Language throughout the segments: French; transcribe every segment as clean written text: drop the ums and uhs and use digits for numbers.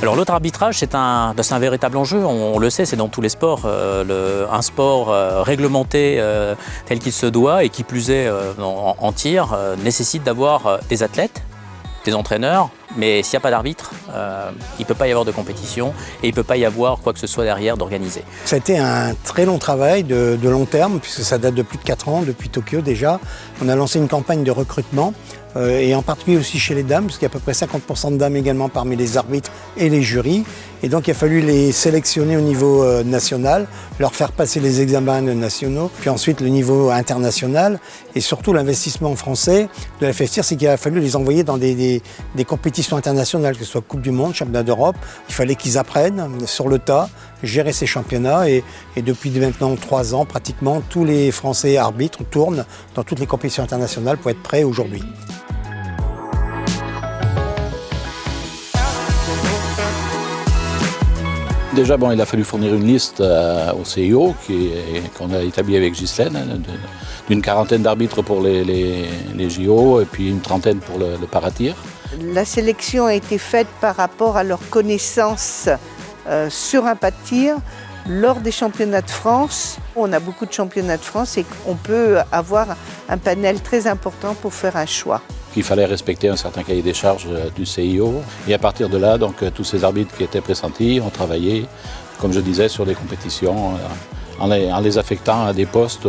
Alors l'autre arbitrage, c'est un véritable enjeu, on le sait, c'est dans tous les sports. Un sport réglementé tel qu'il se doit et qui plus est en tir nécessite d'avoir des athlètes, des entraîneurs, mais s'il n'y a pas d'arbitre, il ne peut pas y avoir de compétition et il ne peut pas y avoir quoi que ce soit derrière d'organisé. Ça a été un très long travail de long terme, puisque ça date de plus de 4 ans, depuis Tokyo déjà. On a lancé une campagne de recrutement, et en particulier aussi chez les dames, parce qu'il y a à peu près 50% de dames également parmi les arbitres et les jurys. Et donc il a fallu les sélectionner au niveau national, leur faire passer les examens nationaux, puis ensuite le niveau international. Et surtout l'investissement français de la FFTIR, c'est qu'il a fallu les envoyer dans des compétitions internationales, que ce soit Coupe du Monde, Championnat d'Europe. Il fallait qu'ils apprennent sur le tas, gérer ces championnats. Et depuis maintenant 3 ans, pratiquement, tous les Français arbitres tournent dans toutes les compétitions internationales pour être prêts aujourd'hui. Déjà, il a fallu fournir une liste au CIO qu'on a établie avec Ghislaine, d'une quarantaine d'arbitres pour les JO et puis une trentaine pour le paratir. La sélection a été faite par rapport à leur connaissance sur un pas de tir lors des championnats de France. On a beaucoup de championnats de France et on peut avoir un panel très important pour faire un choix. Il fallait respecter un certain cahier des charges du CIO. Et à partir de là, donc, tous ces arbitres qui étaient pressentis ont travaillé, comme je disais, sur des compétitions en les affectant à des postes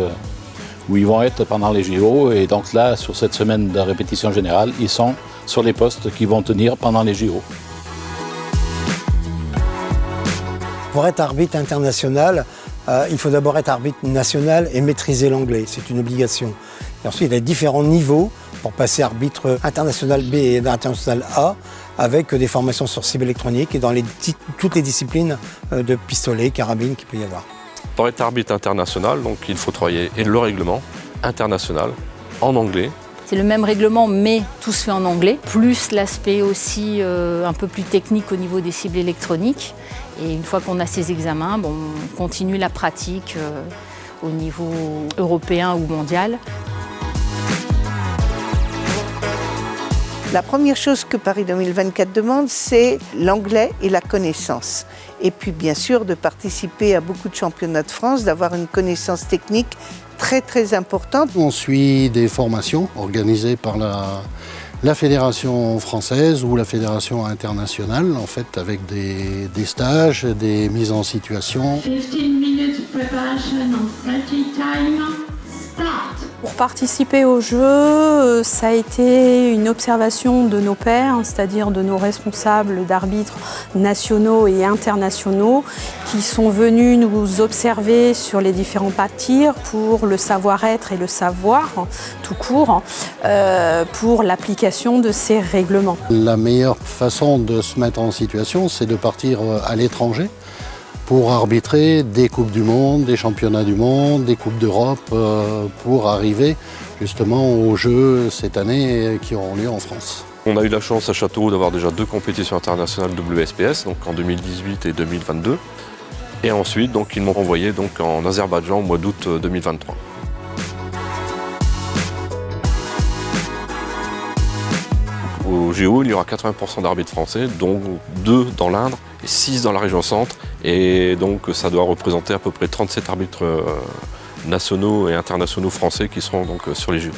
où ils vont être pendant les JO. Et donc là, sur cette semaine de répétition générale, ils sont sur les postes qui vont tenir pendant les JO. Pour être arbitre international, il faut d'abord être arbitre national et maîtriser l'anglais. C'est une obligation. Et ensuite, il y a différents niveaux pour passer arbitre international B et international A, avec des formations sur cible électronique et dans toutes les disciplines de pistolet, carabine qu'il peut y avoir. Pour être arbitre international, donc, il faut travailler le règlement international en anglais. C'est le même règlement, mais tout se fait en anglais, plus l'aspect aussi un peu plus technique au niveau des cibles électroniques. Et une fois qu'on a ces examens, on continue la pratique au niveau européen ou mondial. La première chose que Paris 2024 demande, c'est l'anglais et la connaissance. Et puis bien sûr de participer à beaucoup de championnats de France, d'avoir une connaissance technique très très importante. On suit des formations organisées par la fédération française ou la fédération internationale, en fait avec des stages, des mises en situation. 15 minutes preparation on 30 time. Start. Pour participer au jeu, ça a été une observation de nos pairs, c'est-à-dire de nos responsables d'arbitres nationaux et internationaux qui sont venus nous observer sur les différents pas de tir pour le savoir-être et le savoir tout court pour l'application de ces règlements. La meilleure façon de se mettre en situation, c'est de partir à l'étranger pour arbitrer des Coupes du Monde, des Championnats du Monde, des Coupes d'Europe, pour arriver justement aux Jeux cette année qui auront lieu en France. On a eu la chance à Châteauroux d'avoir déjà 2 compétitions internationales WSPS, donc en 2018 et 2022. Et ensuite, donc, ils m'ont envoyé donc, en Azerbaïdjan au mois d'août 2023. Au JO, il y aura 80% d'arbitres français, dont 2 dans l'Indre et 6 dans la région centre. Et donc ça doit représenter à peu près 37 arbitres nationaux et internationaux français qui seront donc sur les JO.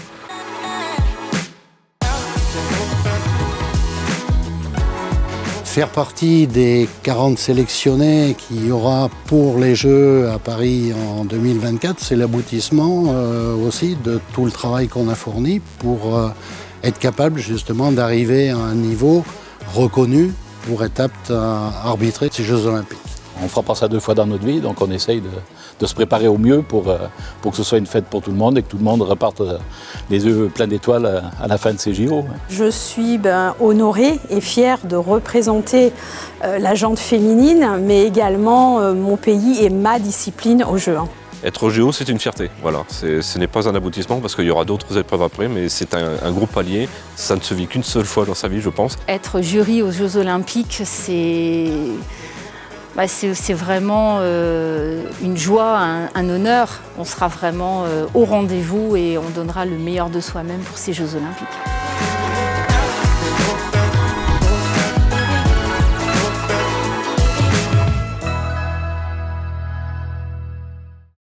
Faire partie des 40 sélectionnés qu'il y aura pour les Jeux à Paris en 2024, c'est l'aboutissement aussi de tout le travail qu'on a fourni pour être capable justement d'arriver à un niveau reconnu pour être apte à arbitrer ces Jeux Olympiques. On ne fera pas ça 2 fois dans notre vie, donc on essaye de se préparer au mieux pour que ce soit une fête pour tout le monde et que tout le monde reparte les yeux pleins d'étoiles à la fin de ces JO. Je suis honorée et fière de représenter la jante féminine, mais également mon pays et ma discipline aux Jeux. Être au JO, c'est une fierté. Voilà. Ce n'est pas un aboutissement parce qu'il y aura d'autres épreuves après, mais c'est un gros palier. Ça ne se vit qu'une seule fois dans sa vie, je pense. Être jury aux Jeux Olympiques, c'est vraiment une joie, un honneur. On sera vraiment au rendez-vous et on donnera le meilleur de soi-même pour ces Jeux Olympiques.